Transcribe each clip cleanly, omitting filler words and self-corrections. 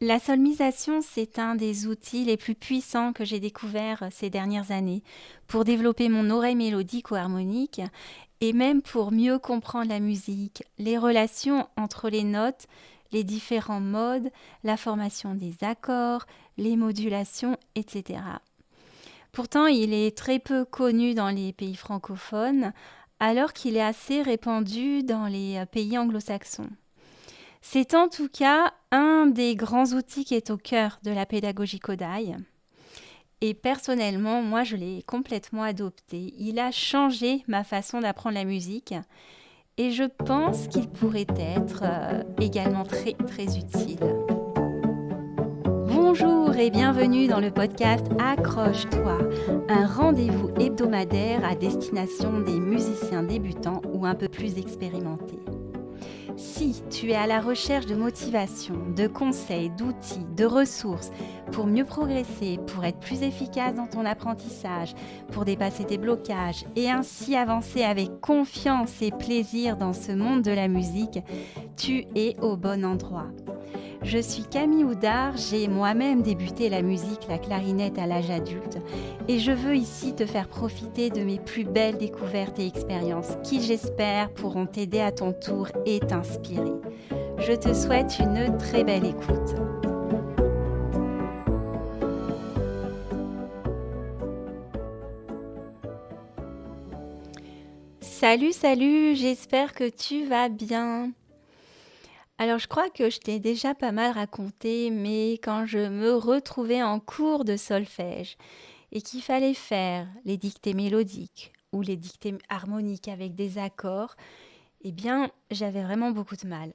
La solmisation, c'est un des outils les plus puissants que j'ai découvert ces dernières années pour développer mon oreille mélodique ou harmonique et même pour mieux comprendre la musique, les relations entre les notes, les différents modes, la formation des accords, les modulations, etc. Pourtant, il est très peu connu dans les pays francophones, alors qu'il est assez répandu dans les pays anglo-saxons. C'est en tout cas un des grands outils qui est au cœur de la pédagogie Kodai. Et personnellement, moi, je l'ai complètement adopté. Il a changé ma façon d'apprendre la musique et je pense qu'il pourrait être également très, très utile. Bonjour et bienvenue dans le podcast Accroche-toi, un rendez-vous hebdomadaire à destination des musiciens débutants ou un peu plus expérimentés. Si tu es à la recherche de motivation, de conseils, d'outils, de ressources pour mieux progresser, pour être plus efficace dans ton apprentissage, pour dépasser tes blocages et ainsi avancer avec confiance et plaisir dans ce monde de la musique, tu es au bon endroit. Je suis Camille Houdard, j'ai moi-même débuté la musique, la clarinette à l'âge adulte et je veux ici te faire profiter de mes plus belles découvertes et expériences qui, j'espère, pourront t'aider à ton tour et t'inspirer. Je te souhaite une très belle écoute. Salut, j'espère que tu vas bien. Alors je crois que je t'ai déjà pas mal raconté, mais quand je me retrouvais en cours de solfège et qu'il fallait faire les dictées mélodiques ou les dictées harmoniques avec des accords, eh bien j'avais vraiment beaucoup de mal.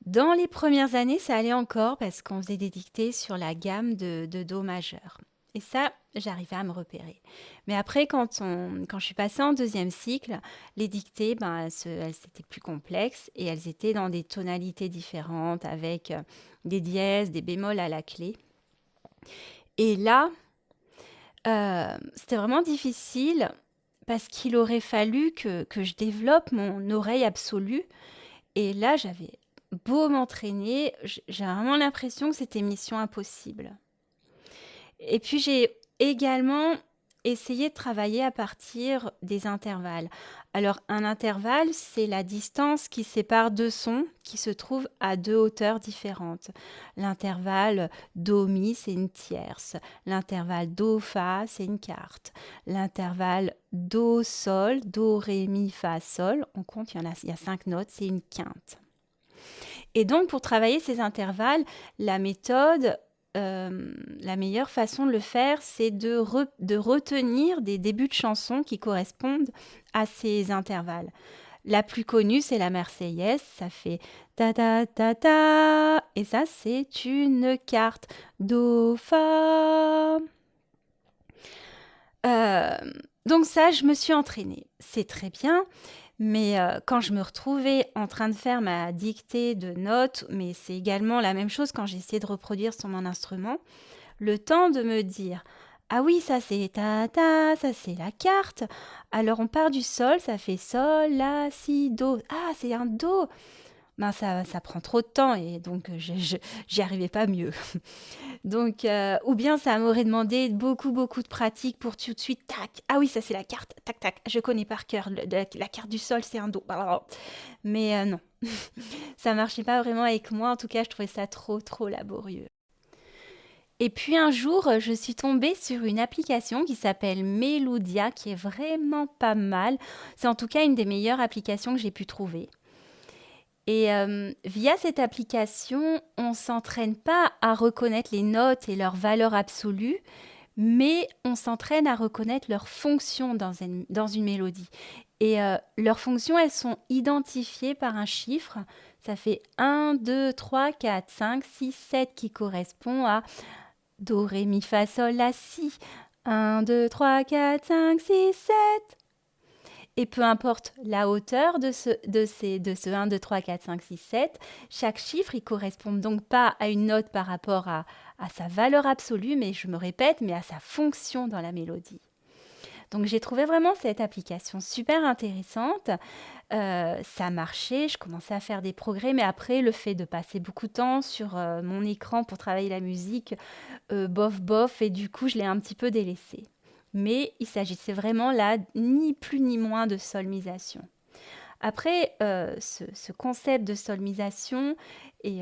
Dans les premières années, ça allait encore parce qu'on faisait des dictées sur la gamme de Do majeur. Et ça, j'arrivais à me repérer. Mais après, quand je suis passée en deuxième cycle, les dictées, elles étaient plus complexes et elles étaient dans des tonalités différentes avec des dièses, des bémols à la clé. Et là, c'était vraiment difficile parce qu'il aurait fallu que je développe mon oreille absolue. Et là, j'avais beau m'entraîner, j'ai vraiment l'impression que c'était mission impossible. Et puis j'ai également essayé de travailler à partir des intervalles. Alors un intervalle, c'est la distance qui sépare deux sons qui se trouvent à deux hauteurs différentes. L'intervalle Do-Mi, c'est une tierce. L'intervalle Do-Fa, c'est une quarte. L'intervalle Do-Sol, Do-Ré-Mi-Fa-Sol, on compte, il y a 5 notes, c'est une quinte. Et donc, pour travailler ces intervalles, la méthode, la meilleure façon de le faire, c'est de retenir des débuts de chansons qui correspondent à ces intervalles. La plus connue, c'est la Marseillaise, ça fait ta ta ta ta, et ça, c'est une quarte. Do, fa. Donc ça, je me suis entraînée. C'est très bien. Mais quand je me retrouvais en train de faire ma dictée de notes, mais c'est également la même chose quand j'ai essayé de reproduire sur mon instrument, le temps de me dire: «Ah oui, ça c'est ta ta, ça c'est la quarte. Alors on part du sol, ça fait sol, la, si, do. Ah, c'est un do!» Ça prend trop de temps et donc j'y arrivais pas mieux. Donc ou bien ça m'aurait demandé beaucoup, beaucoup de pratique pour tout de suite, tac, ah oui, ça c'est la carte, tac, tac, je connais par cœur, la carte du sol, c'est un do. Mais non, ça marchait pas vraiment avec moi, en tout cas, je trouvais ça trop, trop laborieux. Et puis un jour, je suis tombée sur une application qui s'appelle Melodia, qui est vraiment pas mal. C'est en tout cas une des meilleures applications que j'ai pu trouver. Et via cette application, on ne s'entraîne pas à reconnaître les notes et leur valeur absolue, mais on s'entraîne à reconnaître leurs fonctions dans une mélodie. Et leurs fonctions, elles sont identifiées par un chiffre. Ça fait 1, 2, 3, 4, 5, 6, 7 qui correspond à Do, Ré, Mi, Fa, Sol, La, Si. 1, 2, 3, 4, 5, 6, 7. Et peu importe la hauteur de ce 1, 2, 3, 4, 5, 6, 7, chaque chiffre, il correspond donc pas à une note par rapport à sa valeur absolue, mais je me répète, mais à sa fonction dans la mélodie. Donc j'ai trouvé vraiment cette application super intéressante. Ça marchait, je commençais à faire des progrès, mais après le fait de passer beaucoup de temps sur, mon écran pour travailler la musique, bof bof et du coup je l'ai un petit peu délaissé. Mais il s'agissait vraiment là, ni plus ni moins de solmisation. Après, ce concept de solmisation et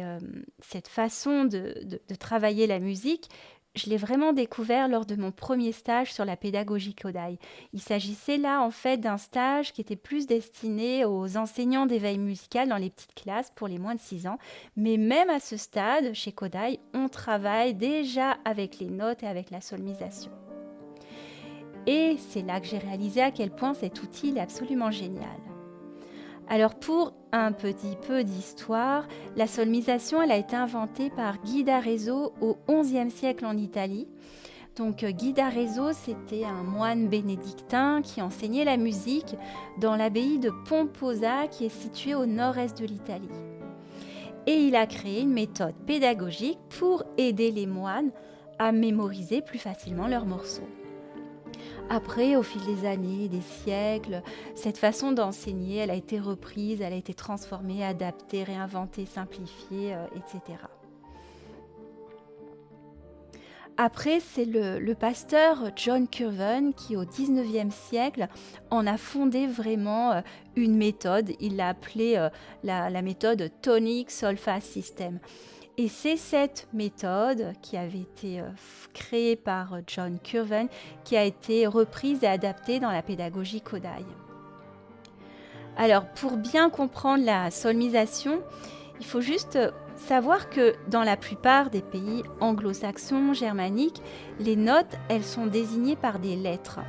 cette façon de travailler la musique, je l'ai vraiment découvert lors de mon premier stage sur la pédagogie Kodály. Il s'agissait là, en fait, d'un stage qui était plus destiné aux enseignants d'éveil musical dans les petites classes pour les moins de 6 ans. Mais même à ce stade, chez Kodály, on travaille déjà avec les notes et avec la solmisation. Et c'est là que j'ai réalisé à quel point cet outil est absolument génial. Alors pour un petit peu d'histoire, la solmisation elle a été inventée par Guy d'Arezzo au XIe siècle en Italie. Donc Guy d'Arezzo, c'était un moine bénédictin qui enseignait la musique dans l'abbaye de Pomposa qui est située au nord-est de l'Italie. Et il a créé une méthode pédagogique pour aider les moines à mémoriser plus facilement leurs morceaux. Après, au fil des années, des siècles, cette façon d'enseigner, elle a été reprise, elle a été transformée, adaptée, réinventée, simplifiée, etc. Après, c'est le pasteur John Curwen qui, au 19e siècle, en a fondé vraiment une méthode. Il l'a appelée la méthode Tonic Solfa System. Et c'est cette méthode qui avait été créée par John Curwen qui a été reprise et adaptée dans la pédagogie Kodály. Alors, pour bien comprendre la solmisation, il faut juste savoir que dans la plupart des pays anglo-saxons, germaniques, les notes, elles sont désignées par des lettres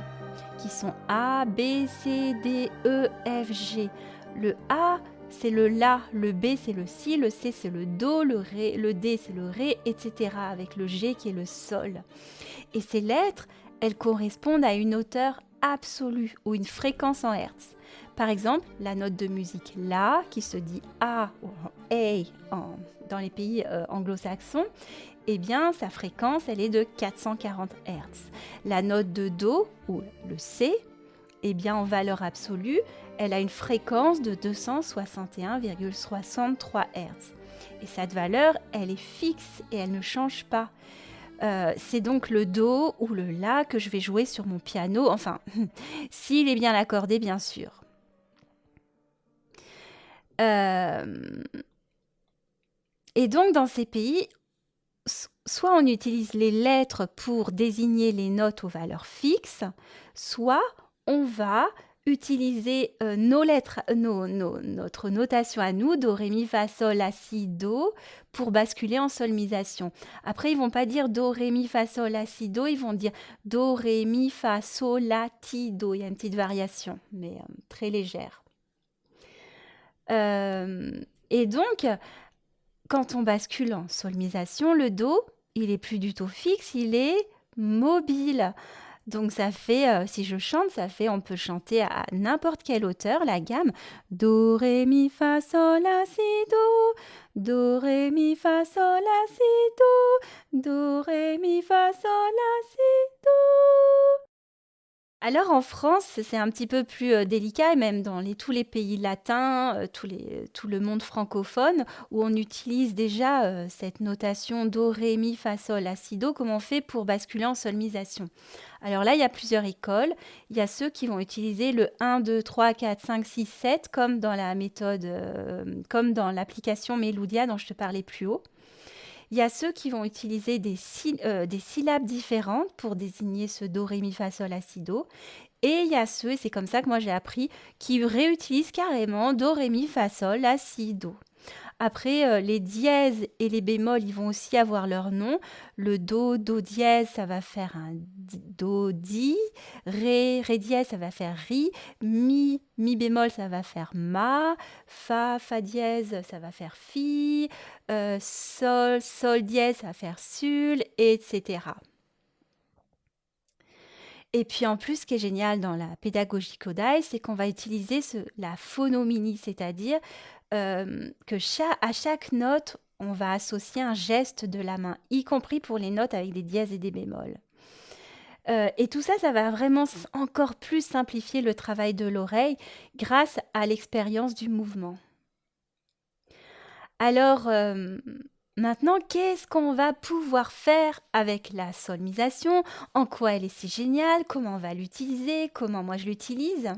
qui sont A, B, C, D, E, F, G. Le A, c'est le La, le B, c'est le Si, le C, c'est le Do, le Ré, le D, c'est le Ré, etc. avec le G qui est le Sol. Et ces lettres, elles correspondent à une hauteur absolue ou une fréquence en Hertz. Par exemple, la note de musique La, qui se dit A ou A dans les pays anglo-saxons, eh bien, sa fréquence, elle est de 440 Hertz. La note de Do, ou le C, eh bien, en valeur absolue, elle a une fréquence de 261,63 Hertz. Et cette valeur, elle est fixe et elle ne change pas. C'est donc le Do ou le La que je vais jouer sur mon piano, enfin, s'il est bien accordé, bien sûr. Et donc, dans ces pays, soit on utilise les lettres pour désigner les notes aux valeurs fixes, soit on va utiliser nos lettres, notre notation à nous, do, ré, mi, fa, sol, la, si, do, pour basculer en solmisation. Après, ils vont pas dire do, ré, mi, fa, sol, la, si, do, ils vont dire do, ré, mi, fa, sol, la, ti, do. Il y a une petite variation, mais très légère. Et donc, quand on bascule en solmisation, le do, il est plus du tout fixe, il est mobile. Donc ça fait, si je chante, on peut chanter à n'importe quelle hauteur, la gamme. Do, ré, mi, fa, sol, la, si, do. Do, ré, mi, fa, sol, la, si, do. Do, ré, mi, fa, sol, la, si, do. Alors en France, c'est un petit peu plus délicat, et même dans tous les pays latins, tout le monde francophone, où on utilise déjà cette notation do, ré, mi, fa, sol, la, si, do, comment on fait pour basculer en solmisation. Alors là, il y a plusieurs écoles. Il y a ceux qui vont utiliser le 1, 2, 3, 4, 5, 6, 7, comme dans la méthode, comme dans l'application Melodia dont je te parlais plus haut. Il y a ceux qui vont utiliser des syllabes différentes pour désigner ce do, ré, mi, fa, sol, la, si, do. Et il y a ceux, et c'est comme ça que moi j'ai appris, qui réutilisent carrément do, ré, mi, fa, sol, la, si, do. Après, les dièses et les bémols, ils vont aussi avoir leur nom. Le do, do dièse, ça va faire un do, di. Ré, ré dièse, ça va faire ri. Mi, mi bémol, ça va faire ma. Fa, fa dièse, ça va faire fi. Sol, sol dièse, ça va faire sul, etc. Et puis en plus, ce qui est génial dans la pédagogie Kodály, c'est qu'on va utiliser la phonomini, c'est-à-dire que à chaque note, on va associer un geste de la main, y compris pour les notes avec des dièses et des bémols. Et tout ça, ça va vraiment encore plus simplifier le travail de l'oreille grâce à l'expérience du mouvement. Alors, maintenant, qu'est-ce qu'on va pouvoir faire avec la solmisation? En quoi elle est si géniale? Comment on va l'utiliser? Comment moi je l'utilise?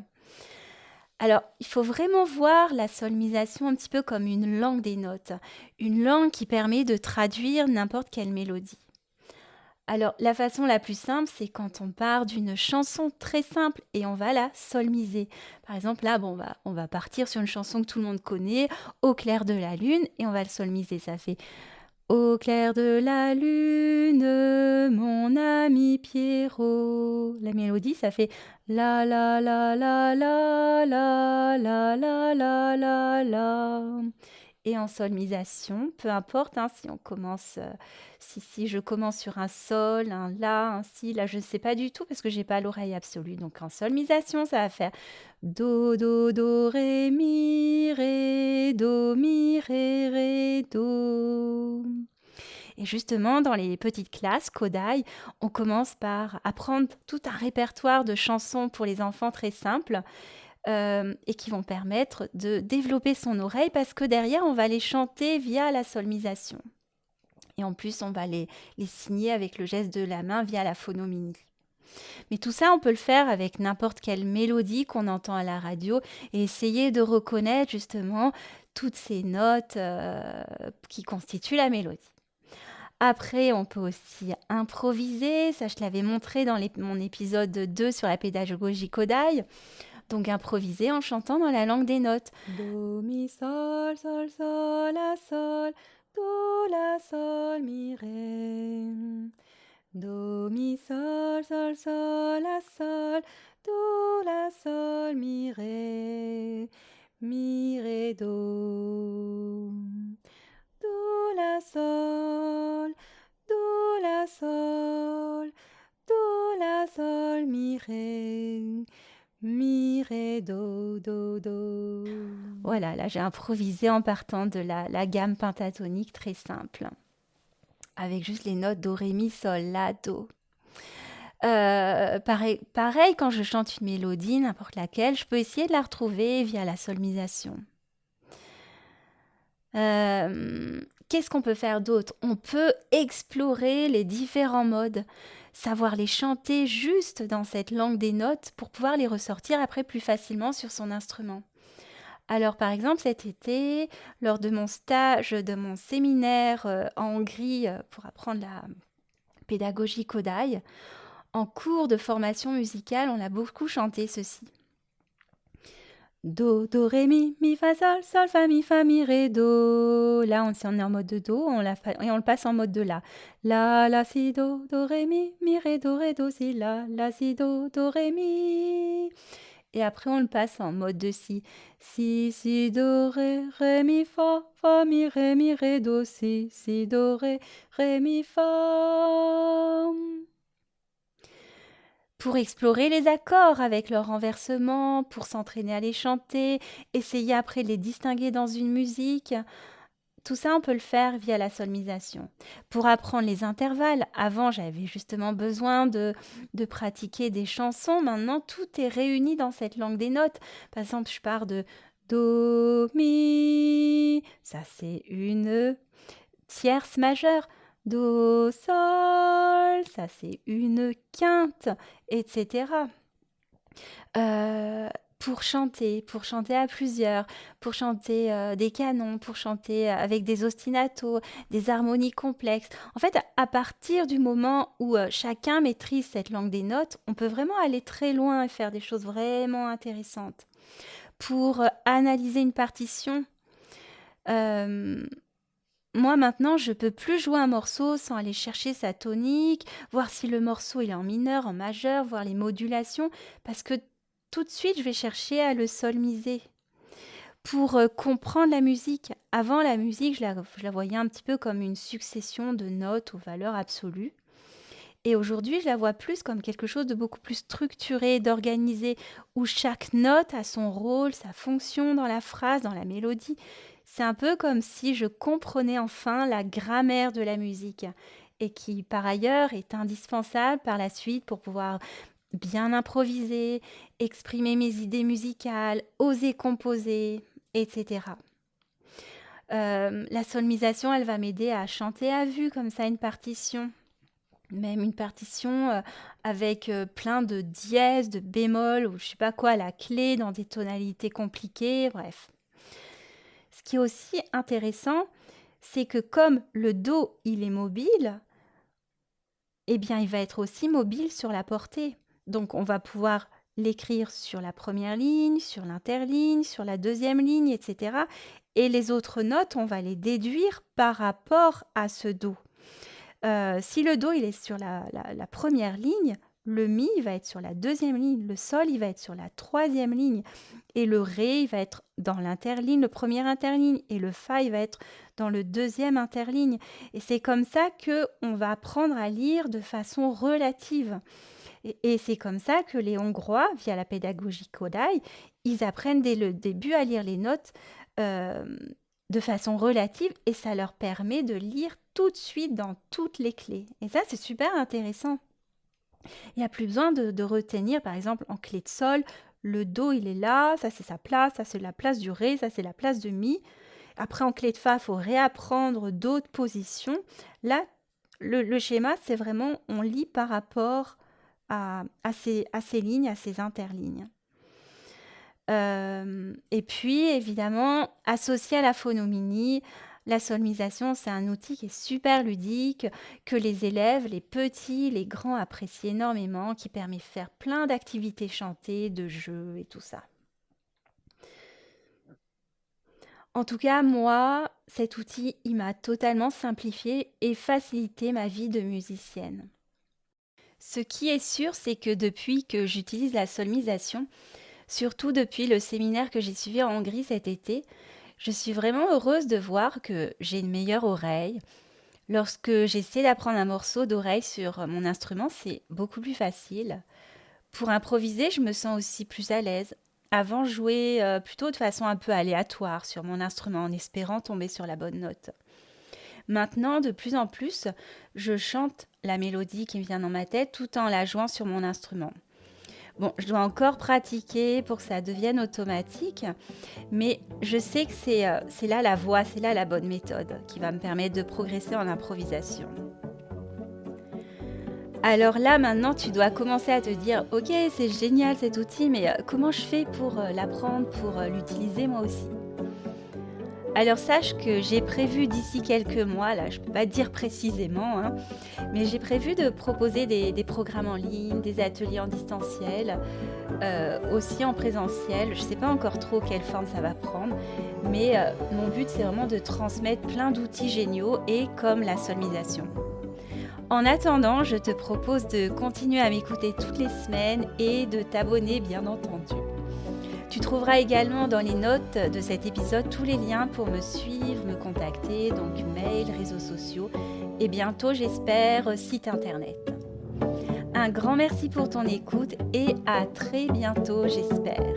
Alors, il faut vraiment voir la solmisation un petit peu comme une langue des notes, une langue qui permet de traduire n'importe quelle mélodie. Alors, la façon la plus simple, c'est quand on part d'une chanson très simple et on va la solmiser. Par exemple, là, bon, on va partir sur une chanson que tout le monde connaît, Au clair de la lune, et on va le solmiser. Ça fait Au clair de la lune, mon ami Pierrot. La mélodie, ça fait la la la la la la la la la la la. Et en solmisation, peu importe hein, si on commence, si je commence sur un sol, un la, un si, là je ne sais pas du tout parce que j'ai pas l'oreille absolue. Donc en solmisation, ça va faire do mi ré do. Et justement, dans les petites classes Kodai, on commence par apprendre tout un répertoire de chansons pour les enfants très simples et qui vont permettre de développer son oreille parce que derrière, on va les chanter via la solmisation. Et en plus, on va les signer avec le geste de la main via la phonomini. Mais tout ça, on peut le faire avec n'importe quelle mélodie qu'on entend à la radio et essayer de reconnaître justement toutes ces notes qui constituent la mélodie. Après, on peut aussi improviser. Ça, je te l'avais montré dans mon épisode 2 sur la pédagogie Kodai. Donc, improviser en chantant dans la langue des notes. Do, mi, sol, sol, sol, la, sol, do, la, sol, mi, ré. Do, mi, sol, sol, sol, la, sol, do, la, sol, mi, ré, do. Do, la, sol, do, la, sol, do, la, sol, mi, ré, do. Voilà, là j'ai improvisé en partant de la gamme pentatonique très simple, avec juste les notes do, ré, mi, sol, la, do. Pareil, quand je chante une mélodie, n'importe laquelle, je peux essayer de la retrouver via la solmisation. Qu'est-ce qu'on peut faire d'autre? On peut explorer les différents modes, savoir les chanter juste dans cette langue des notes pour pouvoir les ressortir après plus facilement sur son instrument. Alors par exemple cet été, lors de mon stage, de mon séminaire en Hongrie pour apprendre la pédagogie Kodai, en cours de formation musicale, on a beaucoup chanté ceci. Do, ré, mi, fa, sol, mi, ré, do. Là, on est en mode de do et on le passe en mode de la. La, si, do, ré, mi, ré, do, si, la, si, do, ré, mi. Et après, on le passe en mode de si. Si, do, ré, mi, fa, mi, ré, do, si, do, ré, mi, fa. Pour explorer les accords avec leur renversement, pour s'entraîner à les chanter, essayer après de les distinguer dans une musique. Tout ça, on peut le faire via la solmisation. Pour apprendre les intervalles, avant, j'avais justement besoin de pratiquer des chansons. Maintenant, tout est réuni dans cette langue des notes. Par exemple, je pars de Do, Mi. Ça, c'est une tierce majeure. Do, sol, ça c'est une quinte, etc. Pour chanter à plusieurs, pour chanter des canons, pour chanter avec des ostinatos, des harmonies complexes. En fait, à partir du moment où chacun maîtrise cette langue des notes, on peut vraiment aller très loin et faire des choses vraiment intéressantes. Pour analyser une partition, moi maintenant, je peux plus jouer un morceau sans aller chercher sa tonique, voir si le morceau il est en mineur, en majeur, voir les modulations, parce que tout de suite, je vais chercher à le solmiser. Pour comprendre la musique, avant la musique, je la voyais un petit peu comme une succession de notes aux valeurs absolues. Et aujourd'hui, je la vois plus comme quelque chose de beaucoup plus structuré, d'organisé, où chaque note a son rôle, sa fonction dans la phrase, dans la mélodie. C'est un peu comme si je comprenais enfin la grammaire de la musique et qui, par ailleurs, est indispensable par la suite pour pouvoir bien improviser, exprimer mes idées musicales, oser composer, etc. La solmisation, elle va m'aider à chanter à vue comme ça une partition. Même une partition, avec, plein de dièses, de bémols ou je sais pas quoi, la clé dans des tonalités compliquées, bref. Ce qui est aussi intéressant, c'est que comme le do, il est mobile, eh bien, il va être aussi mobile sur la portée. Donc on va pouvoir l'écrire sur la première ligne, sur l'interligne, sur la deuxième ligne, etc. Et les autres notes, on va les déduire par rapport à ce do. Si le do, il est sur la première ligne, le mi, il va être sur la deuxième ligne, le sol, il va être sur la troisième ligne et le ré, il va être dans l'interligne, le premier interligne et le fa, il va être dans le deuxième interligne et c'est comme ça qu'on va apprendre à lire de façon relative et c'est comme ça que les Hongrois, via la pédagogie Kodály, ils apprennent dès le début à lire les notes, hem, de façon relative et ça leur permet de lire tout de suite dans toutes les clés et ça, c'est super intéressant. Il y a plus besoin de retenir, par exemple, en clé de sol, le do, il est là, ça c'est sa place, ça c'est la place du ré, ça c'est la place de mi. Après, en clé de fa, il faut réapprendre d'autres positions. Là, le schéma, c'est vraiment, on lit par rapport à ces lignes, à ces interlignes. Et puis évidemment, associé à la phonomini, la solmisation, c'est un outil qui est super ludique, que les élèves, les petits, les grands apprécient énormément, qui permet de faire plein d'activités chantées, de jeux et tout ça. En tout cas, moi, cet outil, il m'a totalement simplifié et facilité ma vie de musicienne. Ce qui est sûr, c'est que depuis que j'utilise la solmisation, surtout depuis le séminaire que j'ai suivi en Hongrie cet été, je suis vraiment heureuse de voir que j'ai une meilleure oreille. Lorsque j'essaie d'apprendre un morceau d'oreille sur mon instrument, c'est beaucoup plus facile. Pour improviser, je me sens aussi plus à l'aise. Avant, je jouais plutôt de façon un peu aléatoire sur mon instrument en espérant tomber sur la bonne note. Maintenant, de plus en plus, je chante la mélodie qui me vient dans ma tête tout en la jouant sur mon instrument. Bon, je dois encore pratiquer pour que ça devienne automatique, mais je sais que c'est là la voie, c'est là la bonne méthode qui va me permettre de progresser en improvisation. Alors là, maintenant, tu dois commencer à te dire, ok, c'est génial cet outil, mais comment je fais pour l'apprendre, pour l'utiliser moi aussi? Alors sache que j'ai prévu d'ici quelques mois, là je ne peux pas te dire précisément, hein, mais j'ai prévu de proposer des programmes en ligne, des ateliers en distanciel, aussi en présentiel. Je ne sais pas encore trop quelle forme ça va prendre, mais mon but c'est vraiment de transmettre plein d'outils géniaux et comme la solmisation. En attendant, je te propose de continuer à m'écouter toutes les semaines et de t'abonner bien entendu. Tu trouveras également dans les notes de cet épisode tous les liens pour me suivre, me contacter, donc mail, réseaux sociaux et bientôt, j'espère, site internet. Un grand merci pour ton écoute et à très bientôt, j'espère.